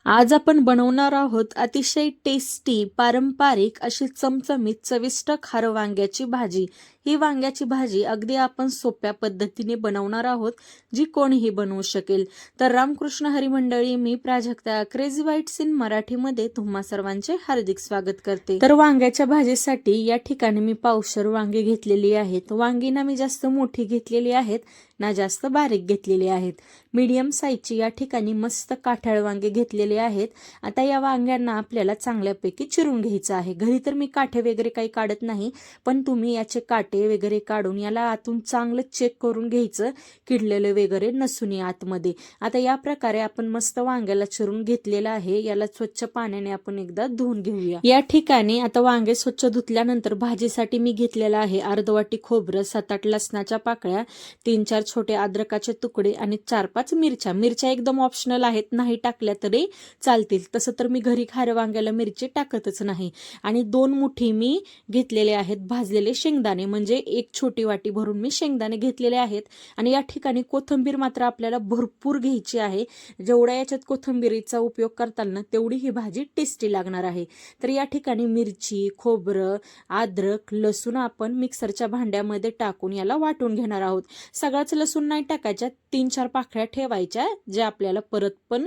आज आपण बनवणार आहोत अतिशय टेस्टी पारंपरिक अशी चमचमीत चविष्ट खार वांग्याची भाजी। ही वांग्याची भाजी अगदी आपण सोप्या पद्धतीने बनवणार आहोत, जी कोणीही बनवू शकेल। तर रामकृष्ण हरी मंडळी, मी प्राजक्ता क्रेझी बाईट्स इन मराठीमध्ये तुम्हा सर्वांचे हार्दिक स्वागत करते। तर वांग्याच्या भाजीसाठी या ठिकाणी मी पावशर वांगी घेतलेली आहेत। वांगी ना मी जास्त मोठी घेतलेली आहेत ना जास्त बारीक घेतलेली आहेत। मीडियम साईजची या ठिकाणी मस्त काठाळ वांगे घेतलेले आहेत। आता या वांग्यांना आपल्याला चांगल्यापैकी चिरून घ्यायचं आहे। घरी तर मी काठे वगैरे काही काढत नाही, पण तुम्ही याचे काटे वगैरे काढून याला आतून चांगलं चेक करून घ्यायचं, किडलेले वगैरे नसून आतमध्ये। आता या प्रकारे आपण मस्त वांग्याला चिरून घेतलेला आहे। याला स्वच्छ पाण्याने आपण एकदा धुवून घेऊया। या ठिकाणी आता वांगे स्वच्छ धुतल्यानंतर भाजीसाठी मी घेतलेला आहे अर्ध वाटी खोबरं, 7-8 लसणाच्या पाकळ्या, 3-4 छोटे अद्रकाचे तुकडे आणि 4-5 मिरच्या। मिरच्या एकदम ऑप्शनल आहेत, नाही टाकल्या तरी चालतील। तसं तर मी घरी खाऱ्या वांग्याला मिरची टाकतच नाही। आणि 2 मुठी मी घेतलेले आहेत भाजलेले शेंगदाणे, म्हणजे एक छोटी वाटी भरून मी शेंगदाणे घेतलेले आहेत। आणि या ठिकाणी कोथिंबीर मात्र आपल्याला भरपूर घ्यायची आहे। जेवढ्या याच्यात कोथिंबीरीचा उपयोग करताल ना, तेवढी ही भाजी टेस्टी लागणार आहे। तर या ठिकाणी मिरची, खोबरं, अद्रक, लसूण आपण मिक्सरच्या भांड्यामध्ये टाकून याला वाटून घेणार आहोत। सगळाच लसूण नाही टाकायच्या, 3-4 पाकळ्या ठेवायच्या, जे आपल्याला परत पण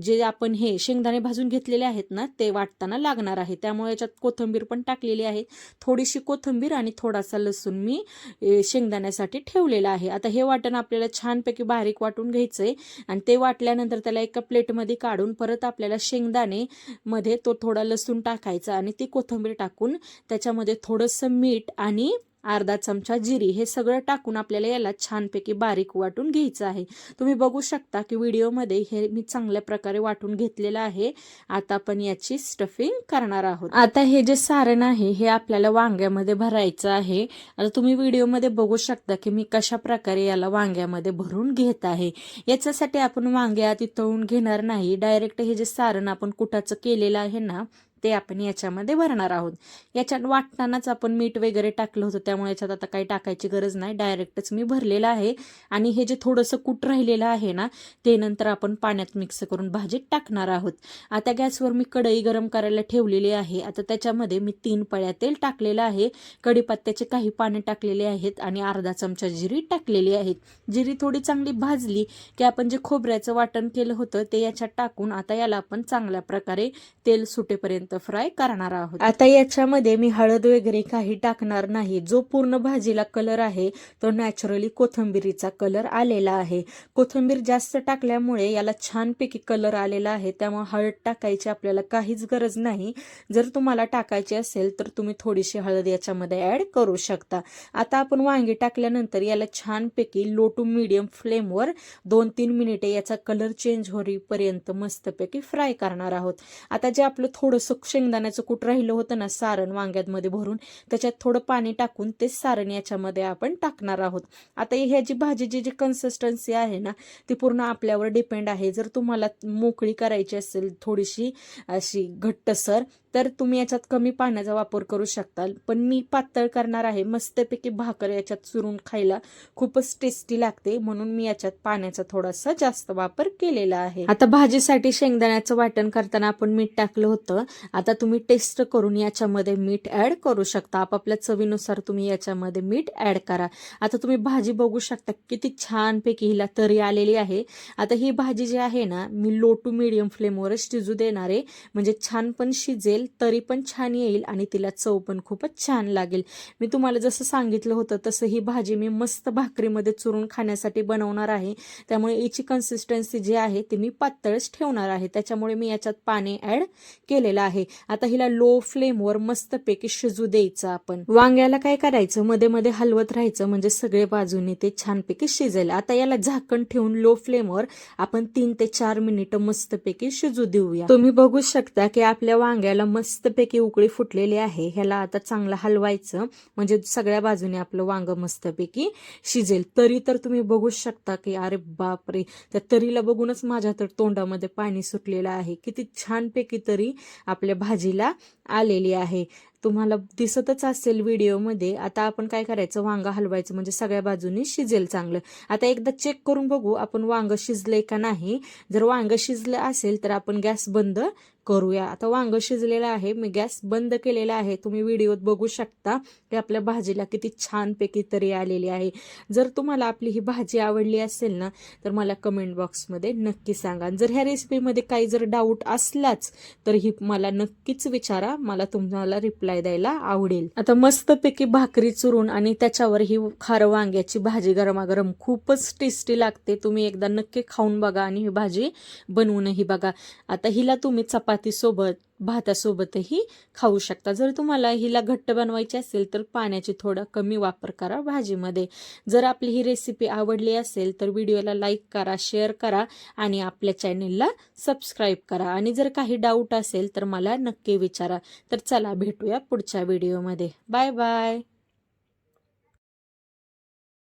जे आपण हे शेंगदाणे भाजून घेतलेले आहेत ना, ते वाटताना लागणार आहे। त्यामुळे याच्यात कोथिंबीर पण टाकलेली आहे। थोडीशी कोथिंबीर आणि थोडासा लसूण मी शेंगदाण्यासाठी ठेवलेला आहे। आता हे वाटण आपल्याला छानपैकी बारीक वाटून घ्यायचंय आणि ते वाटल्यानंतर त्याला एका प्लेटमध्ये काढून परत आपल्याला शेंगदाणे मध्ये तो थोडा लसूण टाकायचा आणि ती कोथिंबीर टाकून त्याच्यामध्ये थोडंसं मीठ आणि अर्धा चमचा जिरी हे सगळं टाकून आपल्याला याला छानपैकी बारीक वाटून घ्यायचं आहे। तुम्ही बघू शकता की व्हिडिओमध्ये हे मी चांगल्या प्रकारे वाटून घेतलेलं आहे। आता आपण याची स्टफिंग करणार आहोत। आता हे जे सारण आहे हे आपल्याला वांग्यामध्ये भरायचं आहे। आता तुम्ही व्हिडिओमध्ये बघू शकता की मी कशा प्रकारे याला वांग्यामध्ये भरून घेत आहे। याच्यासाठी आपण वांगे आधी तळून घेणार नाही, डायरेक्ट हे जे सारण आपण कुटाचं केलेलं आहे ना, ते आपण याच्यामध्ये भरणार आहोत। याच्यात वाटतानाच आपण मीठ वगैरे टाकलं होतं, त्यामुळे याच्यात आता काही टाकायची गरज नाही, डायरेक्टच मी भरलेलं आहे। आणि हे जे थोडंसं कूट राहिलेलं आहे ना, ते नंतर आपण पाण्यात मिक्स करून भाजीत टाकणार आहोत। आता गॅसवर मी कढई गरम करायला ठेवलेली आहे। आता त्याच्यामध्ये मी 3 पळ्या तेल टाकलेलं आहे, कढीपत्त्याचे काही पाने टाकलेले आहेत आणि अर्धा चमचा जिरी टाकलेली आहे। जिरी थोडी चांगली भाजली की आपण जे खोबऱ्याचं वाटण केलं होतं ते याच्यात टाकून आता याला आपण चांगल्या प्रकारे तेल सुटेपर्यंत फ्राय करणार आहोत। आता याच्यामध्ये मी हळद वगैरे काही टाकणार नाही। जो पूर्ण भाजीला कलर आहे तो नॅचरली कोथिंबीरीचा कलर आलेला आहे। कोथिंबीर जास्त टाकल्यामुळे याला छानपैकी कलर आलेला आहे, त्यामुळे हळद टाकायची आपल्याला काहीच गरज नाही। जर तुम्हाला टाकायची असेल तर तुम्ही थोडीशी हळद याच्यामध्ये ऍड करू शकता। आता आपण वांगी टाकल्यानंतर याला छानपैकी लो टू मीडियम फ्लेमवर 2-3 मिनिटे याचा कलर चेंज होईपर्यंत मस्तपैकी फ्राय करणार आहोत। आता जे आपलं थोडंसं शेंगदाण्याचं कूट राहिलं होतं ना सारण वांग्यामध्ये भरून, त्याच्यात थोडं पाणी टाकून ते सारण याच्यामध्ये आपण टाकणार आहोत। आता ह्याची भाजीची जी कन्सिस्टन्सी आहे ना, ती पूर्ण आपल्यावर डिपेंड आहे। जर तुम्हाला मोकळी करायची असेल थोडीशी अशी घट्टसर, तर तुम्ही याच्यात कमी पाण्याचा वापर करू शकता, पण मी पातळ करणार आहे। मस्तपैकी भाकर याच्यात चुरून खायला खूपच टेस्टी लागते, म्हणून मी याच्यात पाण्याचा थोडासा जास्त वापर केलेला आहे। आता भाजीसाठी शेंगदाण्याचं वाटण करताना आपण मीठ टाकलं होतं, आता तुम्ही टेस्ट करून याच्यामध्ये मीठ ऍड करू शकता। आपापल्या चवीनुसार तुम्ही याच्यामध्ये मीठ ऍड करा। आता तुम्ही भाजी बघू शकता किती छानपैकी हिला तरी आलेली आहे। आता ही भाजी जी आहे ना, मी लो टू मीडियम फ्लेमवरच शिजू देणार आहे, म्हणजे छान पण शिजेल, तरी पण छान येईल आणि तिला चव पण खूपच छान लागेल। मी तुम्हाला जसं सांगितलं होतं तसं ही भाजी मी मस्त भाकरीमध्ये चुरून खाण्यासाठी बनवणार आहे, त्यामुळे याची कन्सिस्टन्सी जी आहे ती मी पातळच ठेवणार आहे, त्याच्यामुळे मी याच्यात पाणी ऍड केलेलं आहे। आता हिला लो फ्लेमवर मस्तपैकी शिजू द्यायचं आपण। वांग्याला काय करायचं, मध्ये मध्ये हलवत राहायचं, म्हणजे सगळे बाजूने ते छानपैकी शिजेल। आता याला झाकण ठेवून लो फ्लेमवर आपण 3 ते 4 मिनिटं मस्तपैकी शिजू देऊया। तुम्ही बघू शकता की आपल्या वांग्याला मस्तपैकी उकळी फुटलेली आहे। ह्याला आता चांगलं हलवायचं, म्हणजे सगळ्या बाजूने आपलं वांग मस्तपैकी शिजेल। तरी तर तुम्ही बघू शकता की अरे बापरे, त्या तरीला बघूनच माझ्या तर तोंडामध्ये पाणी सुटलेलं आहे। किती छानपैकी तरी आपल्या भाजीला आलेली आहे। तुम्हाला दिसतच असेल व्हिडिओमध्ये. आता आपण काय करायचं, वांग हलवायचं म्हणजे सगळ्या बाजूनी शिजेल चांगलं. आता एकदा चेक करून बघू आपण वांग शिजलंय का नाही. जर वांग शिजलं असेल तर आपण गॅस बंद करूया. आता वांग शिजलेलं आहे, मी गॅस बंद केलेला आहे. तुम्ही व्हिडिओत बघू शकता की आपल्या भाजीला किती छानपैकी तरी आलेली आहे. जर तुम्हाला आपली ही भाजी आवडली असेल ना तर मला कमेंट बॉक्समध्ये नक्की सांगा. जर ह्या रेसिपीमध्ये काही जर डाऊट असलाच तर ही मला नक्कीच विचारा, मला तुम्हाला रिप्लाय द्यायला आवडेल. आता मस्तपैकी भाकरी चुरून आणि त्याच्यावर ही खारं वांग्याची भाजी गरमागरम खूपच टेस्टी लागते. तुम्ही एकदा नक्की खाऊन बघा आणि ही भाजी बनवूनही बघा. आता हिला तुम्ही चपातीसोबत भातासोबतही खाऊ शकता. जर तुम्हाला हिला घट्ट बनवायची असेल तर पाण्याची थोडा कमी वापर करा भाजीमध्ये. जर आपली ही रेसिपी आवडली असेल तर व्हिडिओला लाईक करा, शेअर करा आणि आपल्या चॅनेलला सबस्क्राईब करा. आणि जर काही डाऊट असेल तर मला नक्की विचारा. तर चला भेटूया पुढच्या व्हिडिओमध्ये. Bye bye.